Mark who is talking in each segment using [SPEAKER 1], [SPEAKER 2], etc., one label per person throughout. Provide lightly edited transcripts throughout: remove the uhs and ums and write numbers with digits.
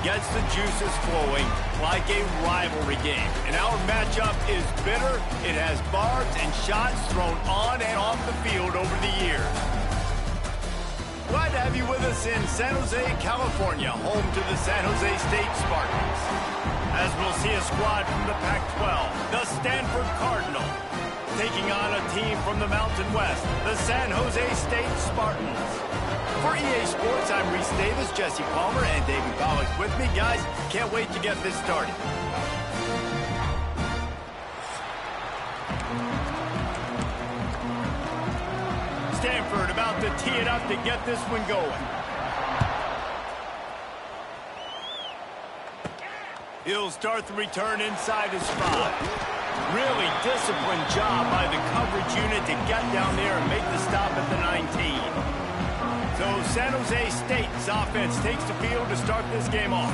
[SPEAKER 1] gets the juices flowing like a rivalry game. And our matchup is bitter. It has barbs and shots thrown on and off the field over the years. Glad to have you with us in San Jose, California, home to the San Jose State Spartans. As we'll see a squad from the Pac-12, the Stanford Cardinal, taking on a team from the Mountain West, the San Jose State Spartans. For EA Sports, I'm Reese Davis, Jesse Palmer, and David Pollack with me. Guys, can't wait to get this started. Stanford about to tee it up to get this one going. He'll start the return inside his 5. Really disciplined job by the coverage unit to get down there and make the stop at the 19. So San Jose State's offense takes the field to start this game off.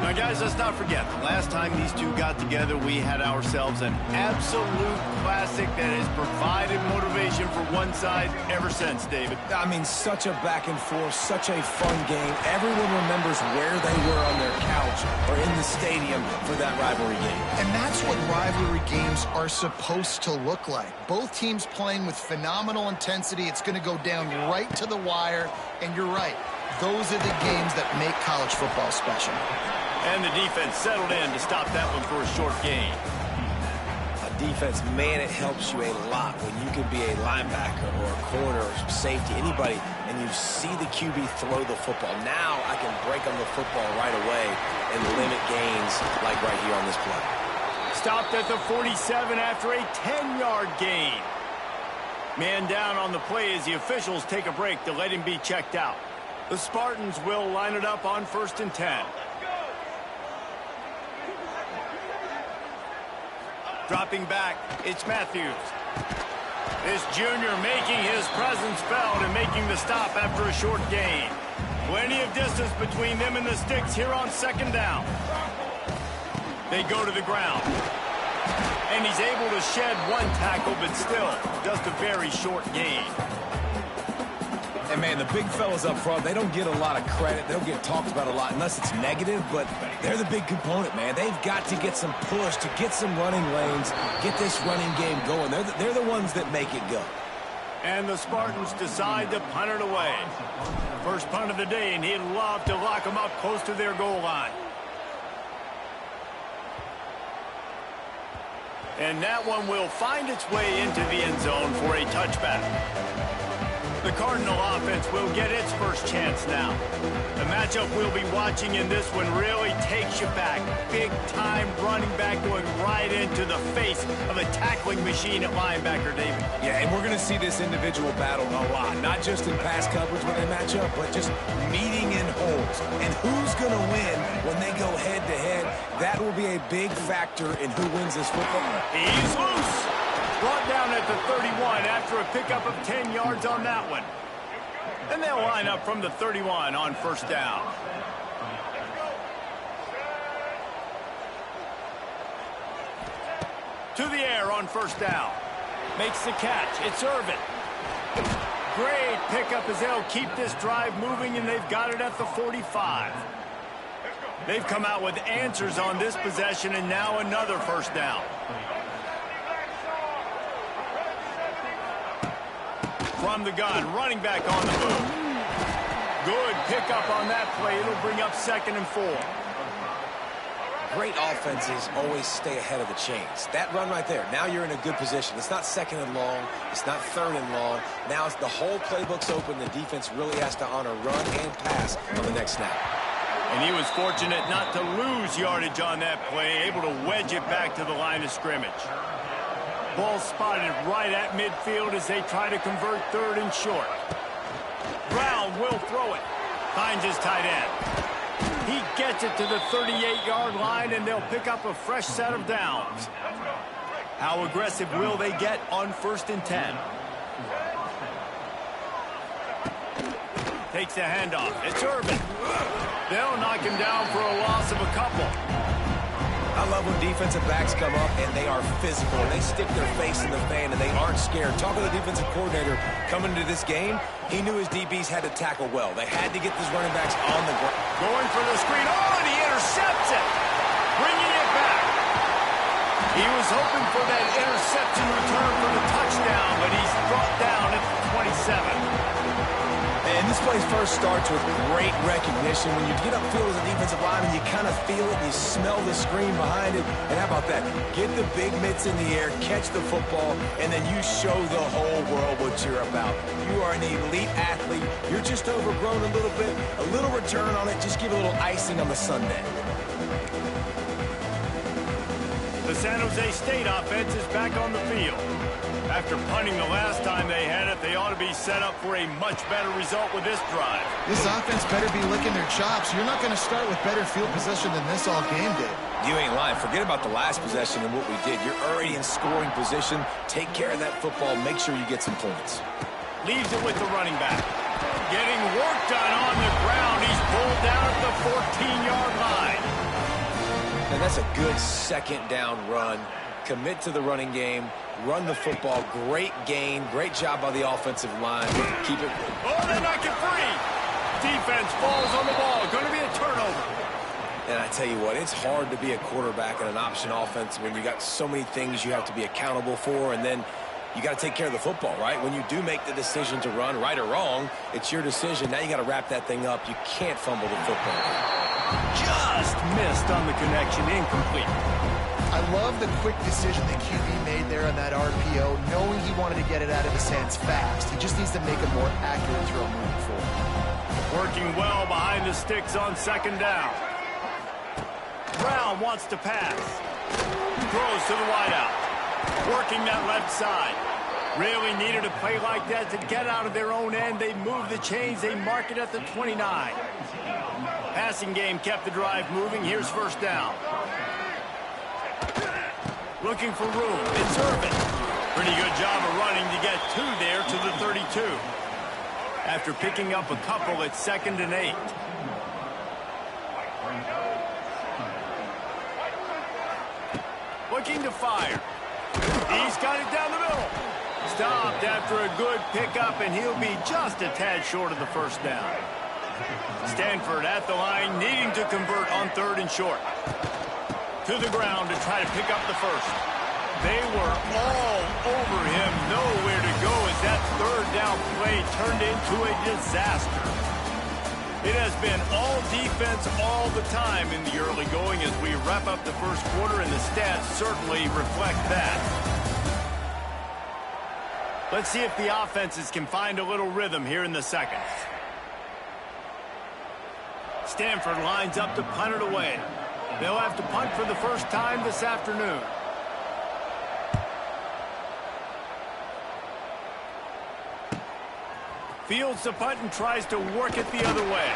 [SPEAKER 1] Now, guys, let's not forget, the last time these two got together, we had ourselves an absolute classic that has provided motivation for one side ever since, David.
[SPEAKER 2] I mean, such a back and forth, such a fun game. Everyone remembers where they were on their couch or in the stadium for that rivalry game.
[SPEAKER 3] And that's what rivalry games are supposed to look like. Both teams playing with phenomenal intensity. It's going to go down right to the wire. And you're right, those are the games that make college football special.
[SPEAKER 1] And the defense settled in to stop that one for a short gain.
[SPEAKER 2] A defense, man, it helps you a lot when you can be a linebacker or a corner or safety, anybody, and you see the QB throw the football. Now I can break on the football right away and limit gains like right here on this play.
[SPEAKER 1] Stopped at the 47 after a 10-yard gain. Man down on the play as the officials take a break to let him be checked out. The Spartans will line it up on 1st and 10. Dropping back, it's Matthews. This junior making his presence felt and making the stop after a short gain. Plenty of distance between them and the sticks here on 2nd down. They go to the ground. And he's able to shed one tackle, but still just a very short gain.
[SPEAKER 2] And, man, the big fellas up front, they don't get a lot of credit. They don't get talked about a lot unless it's negative, but they're the big component, man. They've got to get some push, to get some running lanes, get this running game going. They're the ones that make it go.
[SPEAKER 1] And the Spartans decide to punt it away. First punt of the day, and he'd love to lock them up close to their goal line. And that one will find its way into the end zone for a touchback. The Cardinal offense will get its first chance now. The matchup we'll be watching in this one really takes you back. Big-time running back going right into the face of a tackling machine at linebacker, David.
[SPEAKER 2] Yeah, and we're going to see this individual battle a lot. Not just in pass coverage when they match up, but just meeting in holes. And who's going to win when they go head-to-head? That will be a big factor in who wins this football.
[SPEAKER 1] He's loose. Brought down at the 31 after a pickup of 10 yards on that one. And they'll line up from the 31 on 1st down. To the air on 1st down. Makes the catch. It's Irvin. Great pickup as they'll keep this drive moving, and they've got it at the 45. They've come out with answers on this possession, and now another 1st down. From the gun, running back on the move. Good pickup on that play. It'll bring up 2nd and 4.
[SPEAKER 2] Great offenses always stay ahead of the chains. That run right there, now you're in a good position. It's not 2nd and long. It's not 3rd and long. Now it's the whole playbook's open. The defense really has to honor run and pass on the next snap.
[SPEAKER 1] And he was fortunate not to lose yardage on that play, able to wedge it back to the line of scrimmage. Ball spotted right at midfield as they try to convert 3rd and short. Brown will throw it. Finds his tight end. He gets it to the 38-yard line, and they'll pick up a fresh set of downs. How aggressive will they get on 1st and 10? Takes the handoff. It's Irvin. They'll knock him down for a loss of a couple.
[SPEAKER 2] I love when defensive backs come up and they are physical. They stick their face in the fan and they aren't scared. Talking to the defensive coordinator coming into this game, he knew his DBs had to tackle well. They had to get these running backs on the ground.
[SPEAKER 1] Going for the screen. Oh, and he hoping for that interception return for the touchdown, but he's brought down at the 27.
[SPEAKER 2] And this play first starts with great recognition. When you get upfield as a defensive lineman, you kind of feel it, you smell the screen behind it. And how about that? Get the big mitts in the air, catch the football, and then you show the whole world what you're about. You are an elite athlete. You're just overgrown a little bit. A little return on it, just give a little icing on the sundae.
[SPEAKER 1] The San Jose State offense is back on the field. After punting the last time they had it, they ought to be set up for a much better result with this drive.
[SPEAKER 3] This offense better be licking their chops. You're not going to start with better field possession than this all game did.
[SPEAKER 2] You ain't lying. Forget about the last possession and what we did. You're already in scoring position. Take care of that football. Make sure you get some points.
[SPEAKER 1] Leaves it with the running back. Getting work done on the ground. He's pulled down at the 14-yard line.
[SPEAKER 2] And that's a good second down run. Commit to the running game. Run the football. Great gain. Great job by the offensive line. Keep it.
[SPEAKER 1] Oh, they knock it free. Defense falls on the ball. Going to be a turnover.
[SPEAKER 2] And I tell you what, it's hard to be a quarterback in an option offense when you got so many things you have to be accountable for, and then you got to take care of the football, right? When you do make the decision to run, right or wrong, it's your decision. Now you got to wrap that thing up. You can't fumble the football.
[SPEAKER 1] Just missed on the connection. Incomplete.
[SPEAKER 3] I love the quick decision that QB made there on that RPO, knowing he wanted to get it out of his hands fast. He just needs to make a more accurate throw moving forward.
[SPEAKER 1] Working well behind the sticks on second down. Brown wants to pass. Throws to the wideout. Working that left side. Really needed a play like that to get out of their own end. They move the chains. They mark it at the 29. Passing game kept the drive moving. Here's first down. Looking for room. It's Irvin. Pretty good job of running to get two there to the 32. After picking up a couple, it's 2nd and 8. Looking to fire. He's got it down the middle. Stopped after a good pickup, and he'll be just a tad short of the first down. Stanford at the line, needing to convert on 3rd and short. To the ground to try to pick up the first. They were all over him, nowhere to go as that 3rd down play turned into a disaster. It has been all defense all the time in the early going as we wrap up the first quarter, and the stats certainly reflect that. Let's see if the offenses can find a little rhythm here in the second. Stanford lines up to punt it away. They'll have to punt for the first time this afternoon. Fields the punt and tries to work it the other way.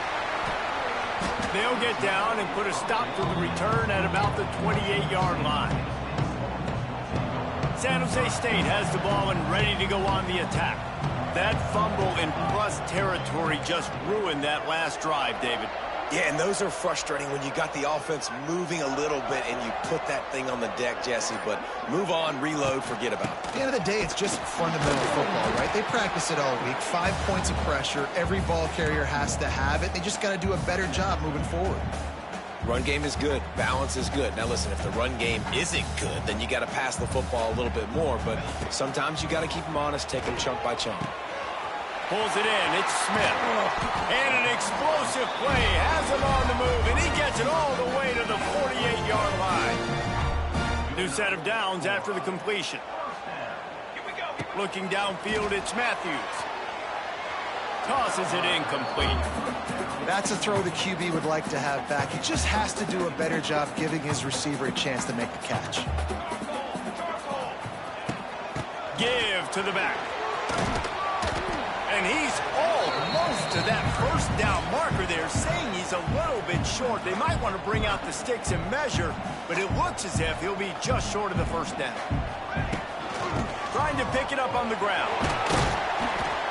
[SPEAKER 1] They'll get down and put a stop to the return at about the 28-yard line. San Jose State has the ball and ready to go on the attack. That fumble in plus territory just ruined that last drive, David.
[SPEAKER 2] Yeah, and those are frustrating when you got the offense moving a little bit and you put that thing on the deck, Jesse. But move on, reload, forget about it.
[SPEAKER 3] At the end of the day, it's just fundamental football, right? They practice it all week. 5 points of pressure. Every ball carrier has to have it. They just got to do a better job moving forward.
[SPEAKER 2] Run game is good. Balance is good. Now, listen, if the run game isn't good, then you got to pass the football a little bit more. But sometimes you got to keep them honest, take them chunk by chunk.
[SPEAKER 1] Pulls it in. It's Smith. And an explosive play. Has him on the move, and he gets it all the way to the 48-yard line. New set of downs after the completion. Looking downfield, it's Matthews. Tosses it incomplete.
[SPEAKER 3] That's a throw the QB would like to have back. He just has to do a better job giving his receiver a chance to make the catch.
[SPEAKER 1] Give to the back. And he's almost to that first down marker there, saying he's a little bit short. They might want to bring out the sticks and measure, but it looks as if he'll be just short of the first down. Trying to pick it up on the ground.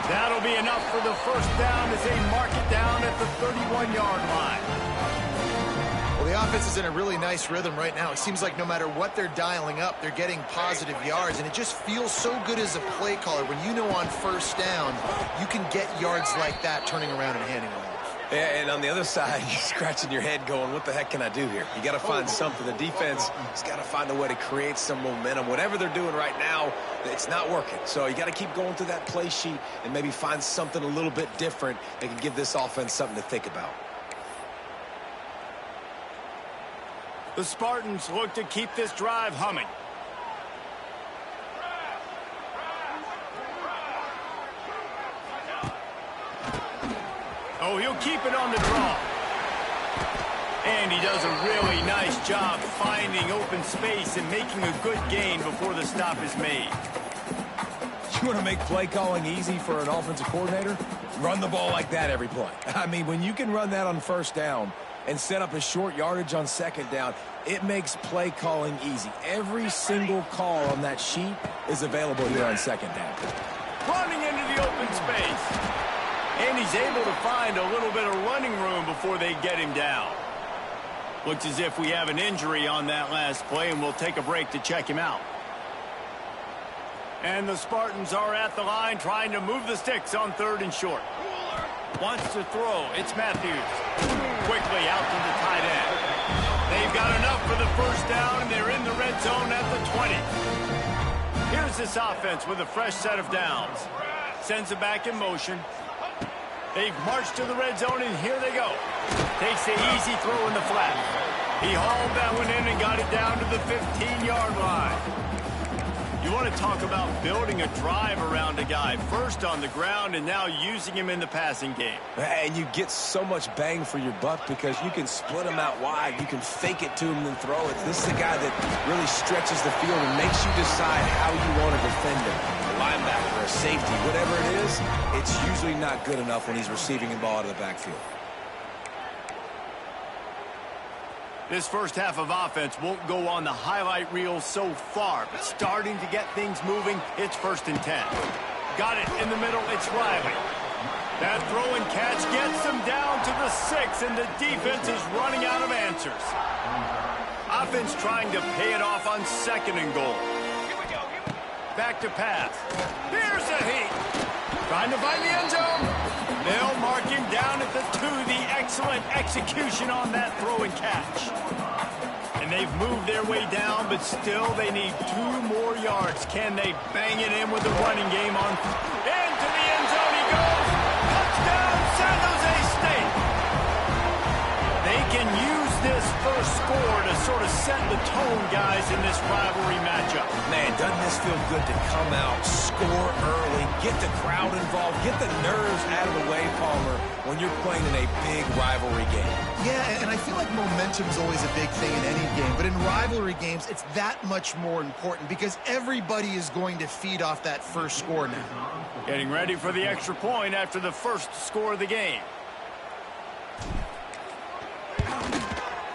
[SPEAKER 1] That'll be enough for the first down as they mark it down at the 31-yard line.
[SPEAKER 3] Well, the offense is in a really nice rhythm right now. It seems like no matter what they're dialing up, they're getting positive yards, and it just feels so good as a play caller when you know on first down you can get yards like that turning around and handing it off.
[SPEAKER 2] Yeah, and on the other side, you're scratching your head going, what the heck can I do here? You got to find something. The defense has got to find a way to create some momentum. Whatever they're doing right now, it's not working. So you got to keep going through that play sheet and maybe find something a little bit different that can give this offense something to think about.
[SPEAKER 1] The Spartans look to keep this drive humming. Oh, he'll keep it on the draw. And he does a really nice job finding open space and making a good gain before the stop is made.
[SPEAKER 2] You want to make play calling easy for an offensive coordinator? Run the ball like that every play. I mean, when you can run that on first down and set up a short yardage on second down, it makes play calling easy. Every single call on that sheet is available here on second down.
[SPEAKER 1] Running into the open space. And he's able to find a little bit of running room before they get him down. Looks as if we have an injury on that last play, and we'll take a break to check him out. And the Spartans are at the line trying to move the sticks on 3rd and short. Wants to throw. It's Matthews. Quickly out to the tight end. They've got enough for the first down, and they're in the red zone at the 20. Here's this offense with a fresh set of downs. Sends it back in motion. They've marched to the red zone, and here they go. Takes the easy throw in the flat. He hauled that one in and got it down to the 15-yard line. You want to talk about building a drive around a guy. First on the ground and now using him in the passing game.
[SPEAKER 2] And you get so much bang for your buck because you can split him out wide. You can fake it to him and then throw it. This is a guy that really stretches the field and makes you decide how you want to defend him. A linebacker, a safety, whatever it is, it's usually not good enough when he's receiving the ball out of the backfield.
[SPEAKER 1] This first half of offense won't go on the highlight reel so far, but starting to get things moving, it's 1st and 10. Got it in the middle, it's Riley. That throw and catch gets them down to the 6, and the defense is running out of answers. Offense trying to pay it off on 2nd and goal. Back to pass. Here's a heat. Trying to find the end zone. They'll mark him down at the 2. The excellent execution on that throw and catch. And they've moved their way down, but still they need 2 more yards. Can they bang it in with the running game on? Into the end zone he goes. Touchdown, San Jose State. They can use this first score to sort of set the tone, guys, in this rivalry matchup.
[SPEAKER 2] Man, doesn't this feel good to come out, score early, get the crowd involved, get the nerves out of the way, Palmer, when you're playing in a big rivalry game.
[SPEAKER 3] Yeah, and I feel like momentum is always a big thing in any game, but in rivalry games, it's that much more important because everybody is going to feed off that first score now.
[SPEAKER 1] Getting ready for the extra point after the first score of the game.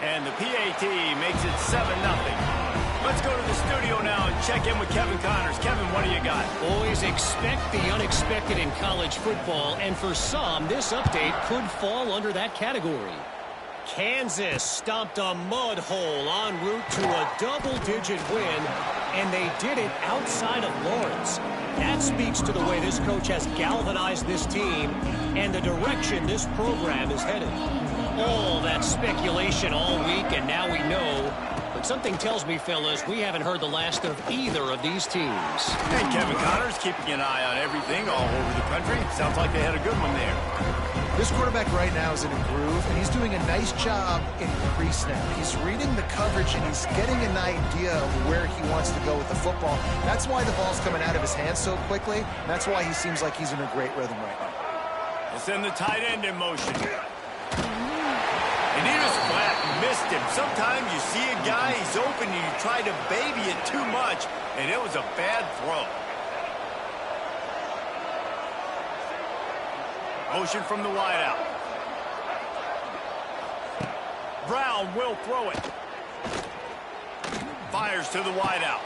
[SPEAKER 1] And the PAT makes it 7-0. Let's go to the studio now and check in with Kevin Connors. Kevin, what do you got?
[SPEAKER 4] Always expect the unexpected in college football, and for some, this update could fall under that category. Kansas stomped a mud hole en route to a double-digit win, and they did it outside of Lawrence. That speaks to the way this coach has galvanized this team and the direction this program is headed. All that speculation all week, and now we know. But something tells me, fellas, we haven't heard the last of either of these teams.
[SPEAKER 1] And Kevin Connors keeping an eye on everything all over the country. Sounds like they had a good one there.
[SPEAKER 3] This quarterback right now is in a groove, and he's doing a nice job in pre-snap. He's reading the coverage, and he's getting an idea of where he wants to go with the football. That's why the ball's coming out of his hands so quickly. And that's why he seems like he's in a great rhythm right now.
[SPEAKER 1] We'll send the tight end in motion. And he was flat and missed him. Sometimes you see a guy, he's open, and you try to baby it too much, and it was a bad throw. Motion from the wideout. Brown will throw it. Fires to the wideout.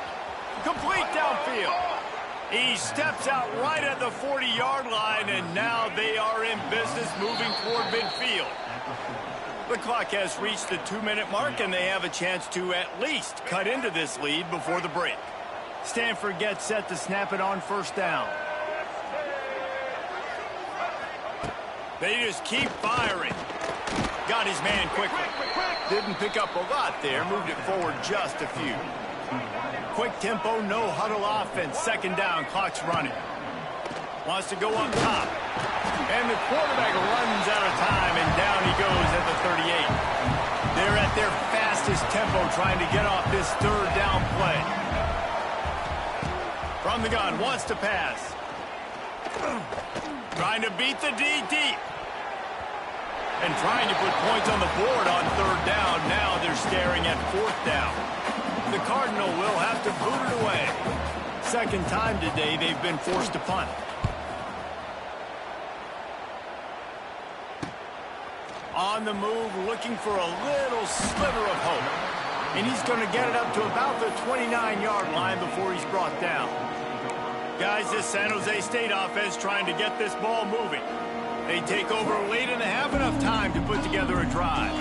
[SPEAKER 1] Complete downfield. He steps out right at the 40-yard line, and now they are in business moving toward midfield. The clock has reached the 2-minute mark, and they have a chance to at least cut into this lead before the break. Stanford gets set to snap it on first down. They just keep firing. Got his man quickly. Didn't pick up a lot there. Moved it forward just a few. Quick tempo, no huddle offense. Second down, clock's running. Wants to go up top. And the quarterback runs out of time, and down he goes at the 38. They're at their fastest tempo trying to get off this third down play. From the gun, wants to pass. Trying to beat the D deep. And trying to put points on the board on third down. Now they're staring at fourth down. The Cardinal will have to boot it away. Second time today they've been forced to punt. On the move, looking for a little sliver of hope. And he's going to get it up to about the 29-yard line before he's brought down. Guys, this San Jose State offense trying to get this ball moving. They take over late and have enough time to put together a drive.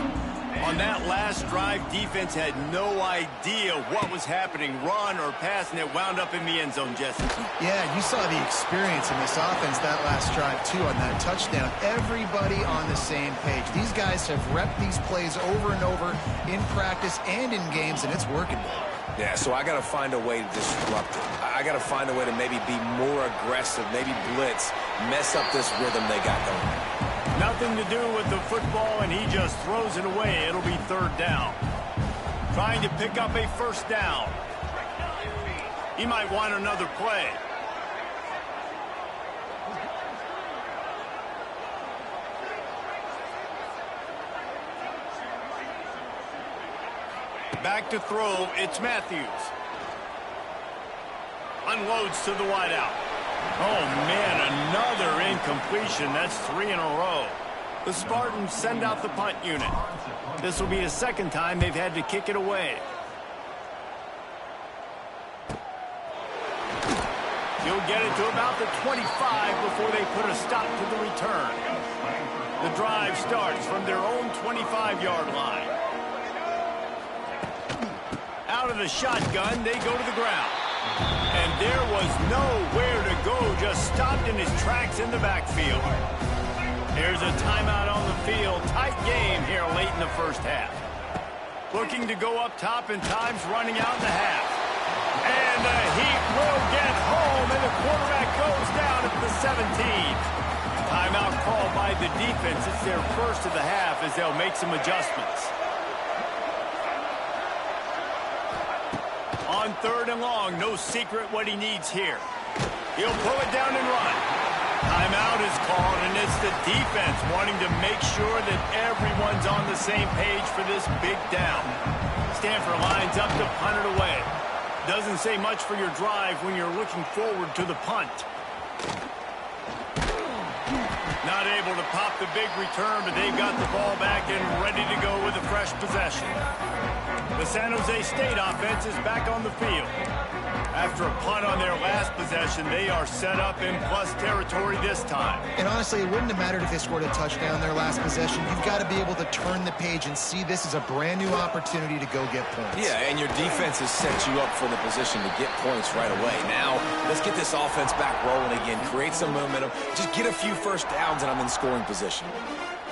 [SPEAKER 1] On that last drive, defense had no idea what was happening, run or pass, and it wound up in the end zone, Jesse.
[SPEAKER 3] Yeah, you saw the experience in this offense that last drive, too, on that touchdown. Everybody on the same page. These guys have repped these plays over and over in practice and in games, and it's working.
[SPEAKER 2] Yeah, so I got to find a way to disrupt it. I got to find a way to maybe be more aggressive, maybe blitz, mess up this rhythm they got going.
[SPEAKER 1] Nothing to do with the football, and he just throws it away. It'll be third down. Trying to pick up a first down. He might want another play. Back to throw, it's Matthews. Unloads to the wideout. Oh, man, another incompletion. That's 3 in a row. The Spartans send out the punt unit. This will be the second time they've had to kick it away. He'll get it to about the 25 before they put a stop to the return. The drive starts from their own 25-yard line. Out of the shotgun, they go to the ground. And there was nowhere to go, just stopped in his tracks in the backfield. Here's a timeout on the field. Tight game here late in the first half. Looking to go up top, and time's running out in the half. And the Heat will get home, and the quarterback goes down at the 17. Timeout called by the defense. It's their first of the half as they'll make some adjustments. On third and long, no secret what he needs here. He'll pull it down and run. Timeout is called, and it's the defense wanting to make sure that everyone's on the same page for this big down. Stanford lines up to punt it away. Doesn't say much for your drive when you're looking forward to the punt. Not able to pop the big return, but they've got the ball back and ready to go with a fresh possession. The San Jose State offense is back on the field. After a punt on their last possession, they are set up in plus territory this time.
[SPEAKER 3] And honestly, it wouldn't have mattered if they scored a touchdown their last possession. You've got to be able to turn the page and see this is a brand new opportunity to go get points.
[SPEAKER 2] Yeah, and your defense has set you up for the position to get points right away. Now, let's get this offense back rolling again, create some momentum, just get a few first downs, and I'm in scoring position.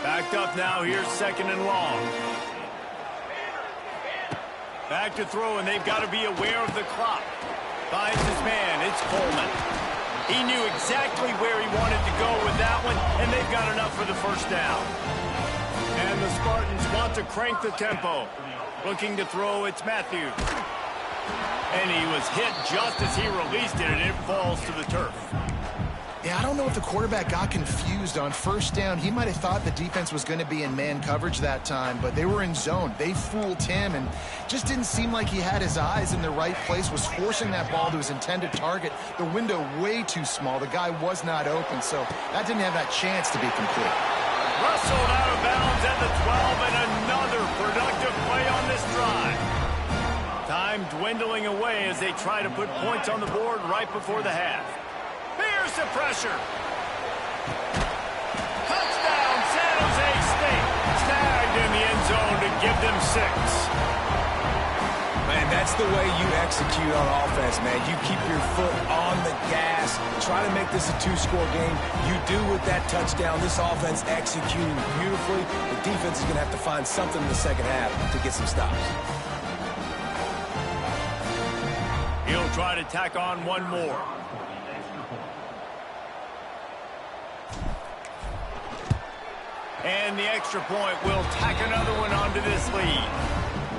[SPEAKER 1] Backed up now, here's second and long. Back to throw, and they've got to be aware of the clock. Finds his man, it's Coleman. He knew exactly where he wanted to go with that one, and they've got enough for the first down. And the Spartans want to crank the tempo. Looking to throw, it's Matthews. And he was hit just as he released it, and it falls to the turf.
[SPEAKER 3] Yeah, I don't know if the quarterback got confused on first down. He might have thought the defense was going to be in man coverage that time, but they were in zone. They fooled him and just didn't seem like he had his eyes in the right place, was forcing that ball to his intended target. The window way too small. The guy was not open, so that didn't have that chance to be complete.
[SPEAKER 1] Rustled out of bounds at the 12, and another productive play on this drive. Time dwindling away as they try to put points on the board right before the half. Here's the pressure. Touchdown, San Jose State. Snagged in the end zone to give them 6.
[SPEAKER 2] Man, that's the way you execute on offense, man. You keep your foot on the gas. Try to make this a two-score game. You do with that touchdown. This offense executing beautifully. The defense is going to have to find something in the second half to get some stops.
[SPEAKER 1] He'll try to tack on one more. And the extra point will tack another one onto this lead.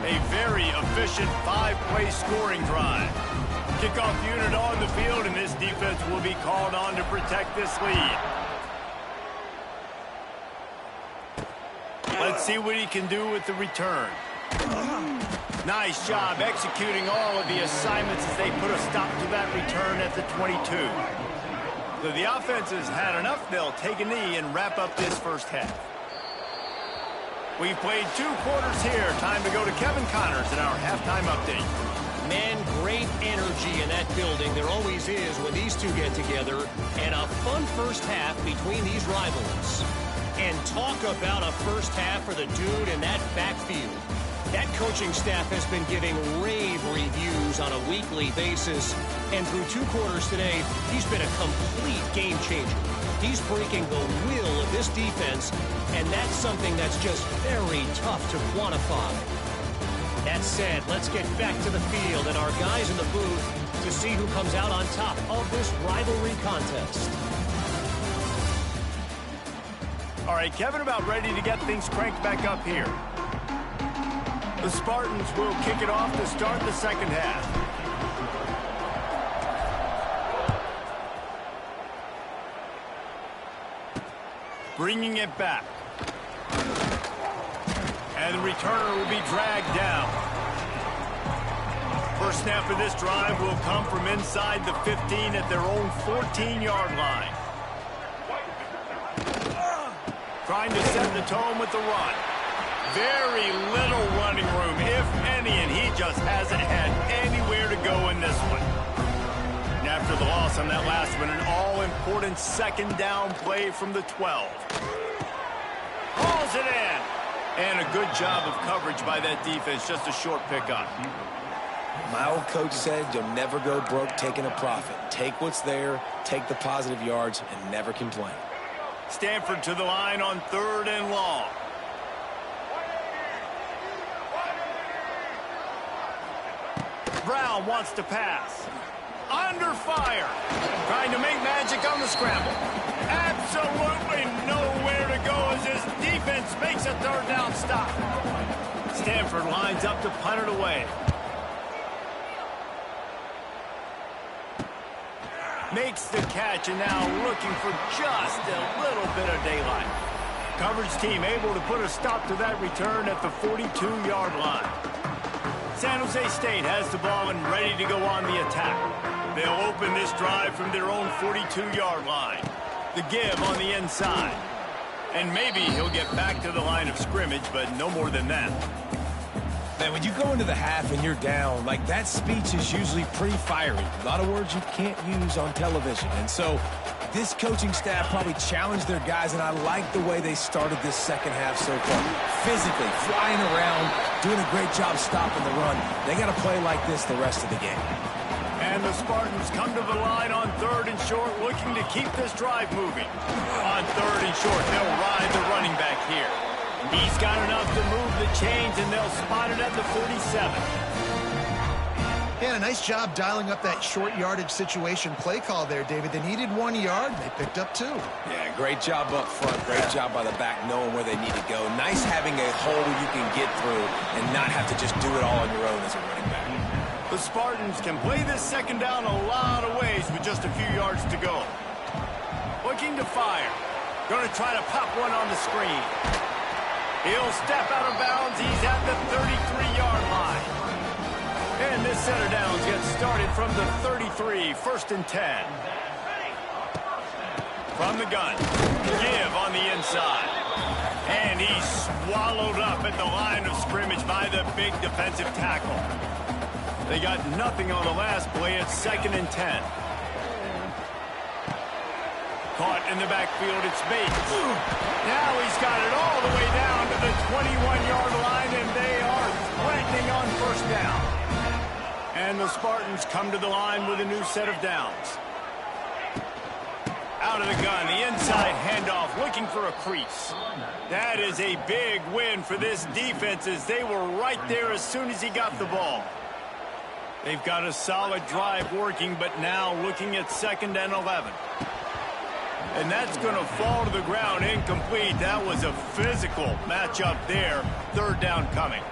[SPEAKER 1] A very efficient 5-play scoring drive. Kickoff unit on the field, and this defense will be called on to protect this lead. Let's see what he can do with the return. Nice job executing all of the assignments as they put a stop to that return at the 22. So the offense has had enough. They'll take a knee and wrap up this first half. We've played 2 quarters here. Time to go to Kevin Connors in our halftime update.
[SPEAKER 4] Man, great energy in that building. There always is when these two get together. And a fun first half between these rivals. And talk about a first half for the dude in that backfield. That coaching staff has been giving rave reviews on a weekly basis. And through 2 quarters today, he's been a complete game changer. He's breaking the will of this defense, and that's something that's just very tough to quantify. That said, let's get back to the field and our guys in the booth to see who comes out on top of this rivalry contest.
[SPEAKER 1] All right, Kevin, about ready to get things cranked back up here. The Spartans will kick it off to start the second half. Bringing it back. And the returner will be dragged down. First snap of this drive will come from inside the 15 at their own 14-yard line. Trying to set the tone with the run. Very little running room, if any, and he just hasn't had anywhere to go in this one. And after the loss on that last one, an all-important second down play from the 12. Hauls it in. And a good job of coverage by that defense, just a short pickup.
[SPEAKER 2] My old coach said you'll never go broke taking a profit. Take what's there, take the positive yards, and never complain.
[SPEAKER 1] Stanford to the line on 3rd and long. Brown wants to pass. Under fire. Trying to make magic on the scramble. Absolutely nowhere to go as this defense makes a 3rd down stop. Stanford lines up to punt it away. Makes the catch and now looking for just a little bit of daylight. Coverage team able to put a stop to that return at the 42-yard line. San Jose State has the ball and ready to go on the attack. They'll open this drive from their own 42-yard line. The give on the inside. And maybe he'll get back to the line of scrimmage, but no more than that.
[SPEAKER 2] Man, when you go into the half and you're down, like that speech is usually pretty fiery. A lot of words you can't use on television. And so this coaching staff probably challenged their guys, and I like the way they started this second half so far. Physically, flying around, doing a great job stopping the run. They got to play like this the rest of the game.
[SPEAKER 1] And the Spartans come to the line on 3rd and short, looking to keep this drive moving. On 3rd and short, they'll ride the running back here. He's got enough to move the chains, and they'll spot it at the 47.
[SPEAKER 3] Yeah, a nice job dialing up that short yardage situation play call there, David. They needed 1 yard. They picked up 2.
[SPEAKER 2] Yeah, great job up front. Great job by the back knowing where they need to go. Nice having a hole you can get through and not have to just do it all on your own as a running back.
[SPEAKER 1] The Spartans can play this second down a lot of ways with just a few yards to go. Looking to fire. Going to try to pop one on the screen. He'll step out of bounds. He's at the 33-yard line. And this set of downs gets started from the 33, 1st and 10. From the gun. Give on the inside. And he's swallowed up at the line of scrimmage by the big defensive tackle. They got nothing on the last play. It's 2nd and 10. Caught in the backfield, it's Bates. Now he's got it all the way down to the 21-yard line, and they are threatening on 1st down. And the Spartans come to the line with a new set of downs. Out of the gun, the inside handoff, looking for a crease. That is a big win for this defense, as they were right there as soon as he got the ball. They've got a solid drive working, but now looking at 2nd and 11. And that's going to fall to the ground incomplete. That was a physical matchup there. 3rd down coming.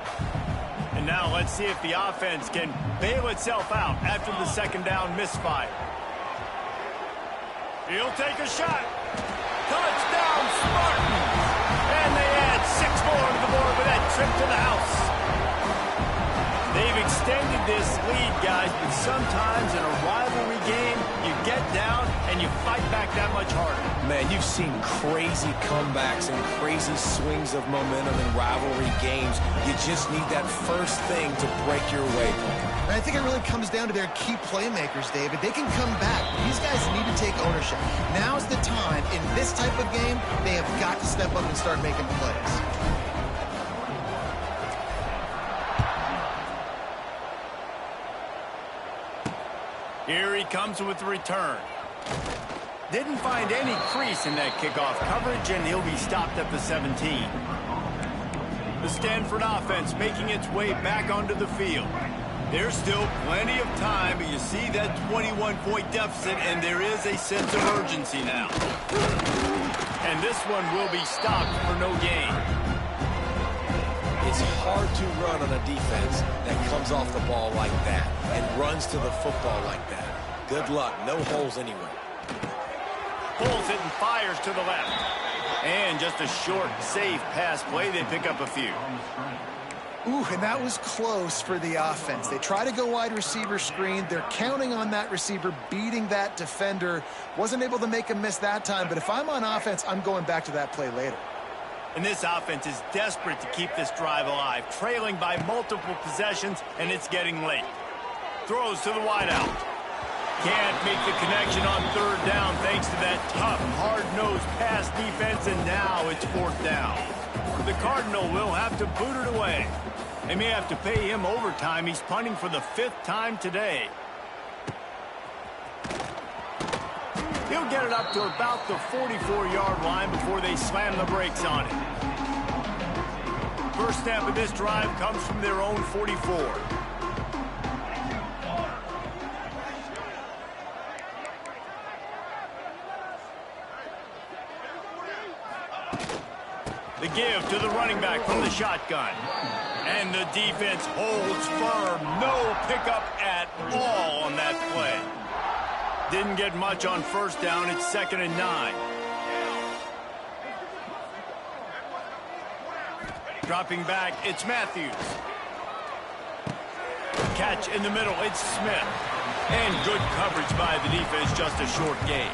[SPEAKER 1] And now let's see if the offense can bail itself out after the 2nd down misfire. He'll take a shot. Touchdown, Spartans! And they add 6 more to the board with that trip to the house. They've extended this lead, guys, but sometimes in a rivalry game, you get down and you fight back that much harder.
[SPEAKER 2] Man, you've seen crazy comebacks and crazy swings of momentum in rivalry games. You just need that first thing to break your way.
[SPEAKER 3] And I think it really comes down to their key playmakers, David. They can come back. These guys need to take ownership. Now's the time. In this type of game, they have got to step up and start making plays.
[SPEAKER 1] Here he comes with the return. Didn't find any crease in that kickoff coverage, and he'll be stopped at the 17. The Stanford offense making its way back onto the field. There's still plenty of time, but you see that 21-point deficit, and there is a sense of urgency now. And this one will be stopped for no gain.
[SPEAKER 2] It's hard to run on a defense that comes off the ball like that and runs to the football like that. Good luck. No holes anywhere.
[SPEAKER 1] Pulls it and fires to the left. And just a short, safe pass play. They pick up a few.
[SPEAKER 3] Ooh, and that was close for the offense. They try to go wide receiver screen. They're counting on that receiver beating that defender. Wasn't able to make him miss that time, but if I'm on offense, I'm going back to that play later.
[SPEAKER 1] And this offense is desperate to keep this drive alive, trailing by multiple possessions, and it's getting late. Throws to the wideout. Can't make the connection on 3rd down thanks to that tough, hard-nosed pass defense, and now it's 4th down. The Cardinal will have to boot it away. They may have to pay him overtime. He's punting for the 5th time today. He'll get it up to about the 44-yard line before they slam the brakes on it. First snap of this drive comes from their own 44. The give to the running back from the shotgun. And the defense holds firm. No pickup at all on that play. Didn't get much on 1st down. It's 2nd and 9. Dropping back, it's Matthews. Catch in the middle, it's Smith. And good coverage by the defense, just a short gain.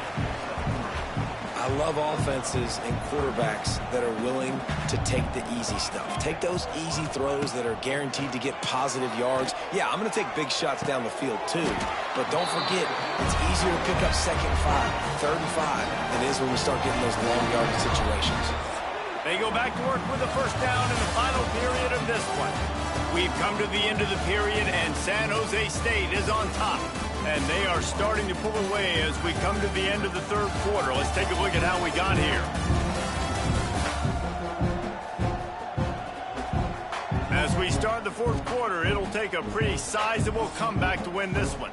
[SPEAKER 2] I love offenses and quarterbacks that are willing to take the easy stuff. Take those easy throws that are guaranteed to get positive yards. Yeah, I'm going to take big shots down the field too. But don't forget, it's easier to pick up 2nd and 5, 3rd and 5 than it is when we start getting those long yardage situations.
[SPEAKER 1] They go back to work with the 1st down in the final period of this one. We've come to the end of the period, and San Jose State is on top. And they are starting to pull away as we come to the end of the 3rd quarter. Let's take a look at how we got here. As we start the 4th quarter, it'll take a pretty sizable comeback to win this one.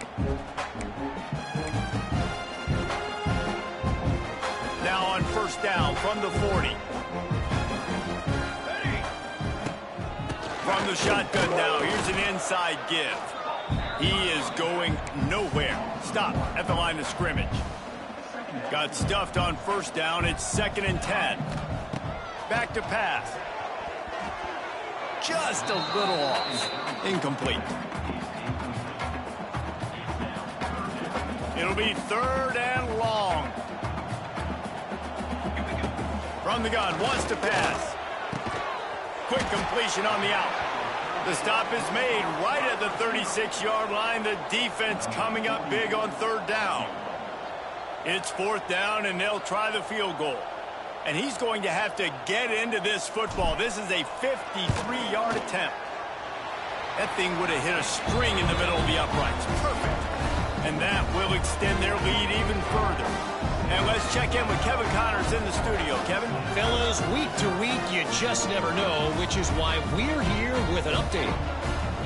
[SPEAKER 1] Now on 1st down from the 40. From the shotgun now, here's an inside give. He is going nowhere. Stop at the line of scrimmage. Got stuffed on 1st down. It's 2nd and 10. Back to pass. Just a little off. Incomplete. It'll be 3rd and long. From the gun, wants to pass. Quick completion on the out. The stop is made right at the 36-yard line. The defense coming up big on 3rd down. It's 4th down, and they'll try the field goal. And he's going to have to get into this football. This is a 53-yard attempt. That thing would have hit a string in the middle of the uprights. Perfect. And that will extend their lead even further. And let's check in with Kevin Connors in the studio. Kevin?
[SPEAKER 4] Fellas, week to week, you just never know, which is why we're here with an update.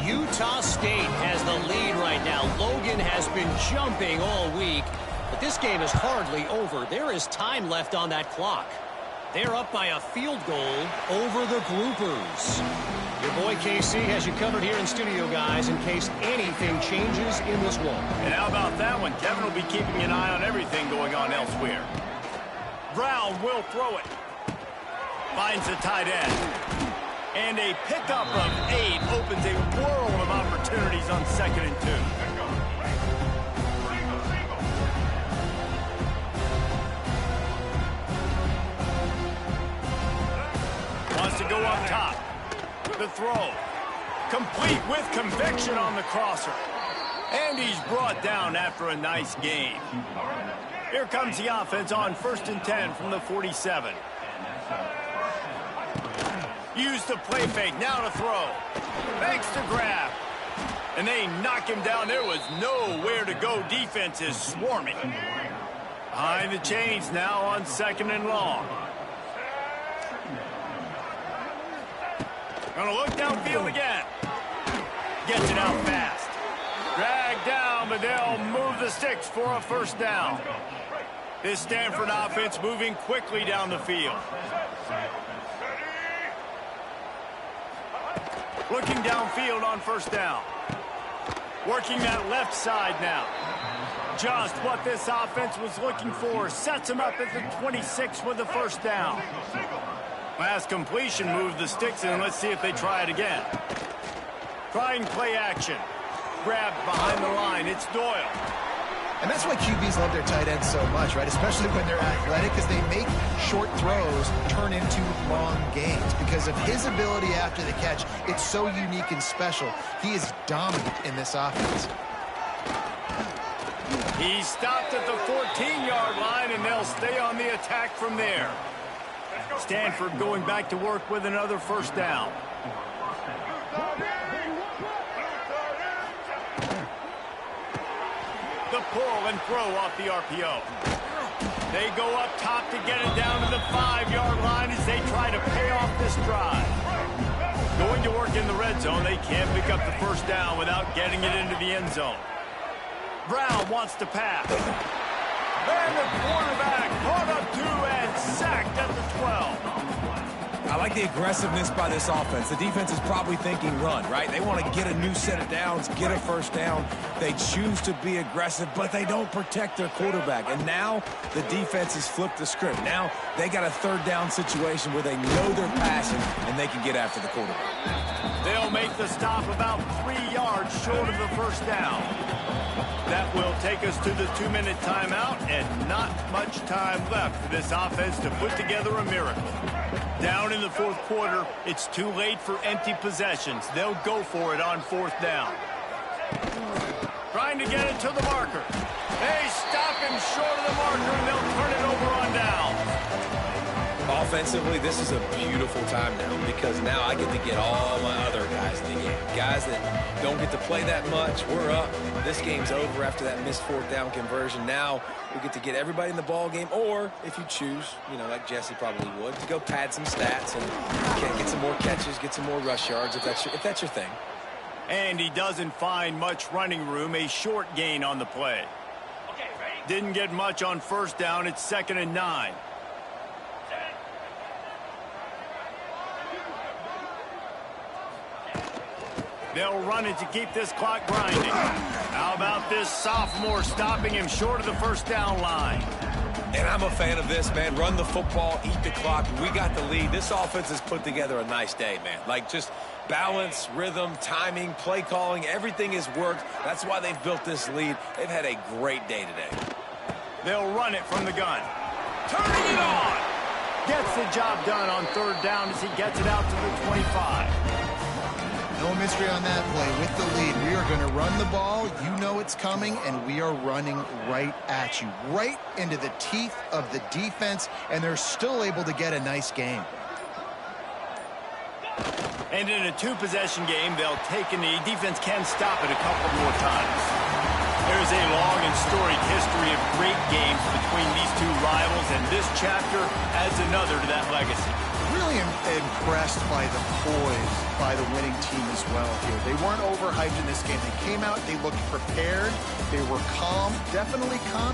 [SPEAKER 4] Utah State has the lead right now. Logan has been jumping all week, but this game is hardly over. There is time left on that clock. They're up by a field goal over the Groupers. Your boy KC has you covered here in studio, guys, in case anything changes in this one.
[SPEAKER 1] And how about that one? Kevin will be keeping an eye on everything going on elsewhere. Brown will throw it. Finds the tight end. And a pickup of 8 opens a world of opportunities on 2nd and 2. Wants to go up top. The throw. Complete with conviction on the crosser. And he's brought down after a nice gain. Here comes the offense on 1st and 10 from the 47. Use the play fake. Now to throw. Fakes to grab. And they knock him down. There was nowhere to go. Defense is swarming. Behind the chains now on 2nd and long. Gonna look downfield again. Gets it out fast. Dragged down, but they'll move the sticks for a 1st down. This Stanford offense moving quickly down the field. Looking downfield on 1st down. Working that left side now. Just what this offense was looking for. Sets him up at the 26 with the 1st down. Last completion moved the sticks in. Let's see if they try it again. Trying play action. Grabbed behind the line. It's Doyle.
[SPEAKER 3] And that's why QBs love their tight ends so much, right? Especially when they're athletic, because they make short throws turn into long gains. Because of his ability after the catch, it's so unique and special. He is dominant in this offense.
[SPEAKER 1] He stopped at the 14-yard line, and they'll stay on the attack from there. Stanford going back to work with another 1st down. The pull and throw off the RPO. They go up top to get it down to the 5-yard line as they try to pay off this drive. Going to work in the red zone. They can't pick up the 1st down without getting it into the end zone. Brown wants to pass. And the quarterback brought up 2 and sacked at the 12.
[SPEAKER 2] I like the aggressiveness by this offense. The defense is probably thinking run, right? They want to get a new set of downs, get a 1st down. They choose to be aggressive, but they don't protect their quarterback. And now the defense has flipped the script. Now they got a 3rd down situation where they know they're passing and they can get after the quarterback.
[SPEAKER 1] They'll make the stop about 3 yards short of the 1st down. That will take us to the 2-minute timeout, and not much time left for this offense to put together a miracle. Down in the 4th quarter, it's too late for empty possessions. They'll go for it on 4th down. Trying to get it to the marker. They stop him short of the marker, and they'll turn it over on down.
[SPEAKER 2] Offensively, this is a beautiful time now because now I get to get all my other guys in the game. Guys that don't get to play that much. We're up. This game's over after that missed 4th down conversion. Now we get to get everybody in the ball game, or if you choose, like Jesse probably would, to go pad some stats and get some more catches, get some more rush yards if that's your thing.
[SPEAKER 1] And he doesn't find much running room. A short gain on the play. Didn't get much on 1st down. It's 2nd and 9. They'll run it to keep this clock grinding. How about this sophomore stopping him short of the 1st down line?
[SPEAKER 2] And I'm a fan of this, man. Run the football, eat the clock. We got the lead. This offense has put together a nice day, man. Like, just balance, rhythm, timing, play calling, everything has worked. That's why they've built this lead. They've had a great day today.
[SPEAKER 1] They'll run it from the gun. Turning it on! Gets the job done on 3rd down as he gets it out to the 25.
[SPEAKER 3] No mystery on that play. With the lead, we are going to run the ball. You know it's coming, and we are running right at you, right into the teeth of the defense, and they're still able to get a nice game.
[SPEAKER 1] And in a two-possession game, they'll take a knee. Defense can stop it a couple more times. There's a long and storied history of great games between these two rivals, and this chapter adds another to that legacy.
[SPEAKER 3] Really impressed by the poise by the winning team as well here. They weren't overhyped in this game. They came out, they looked prepared, they were calm, definitely calm.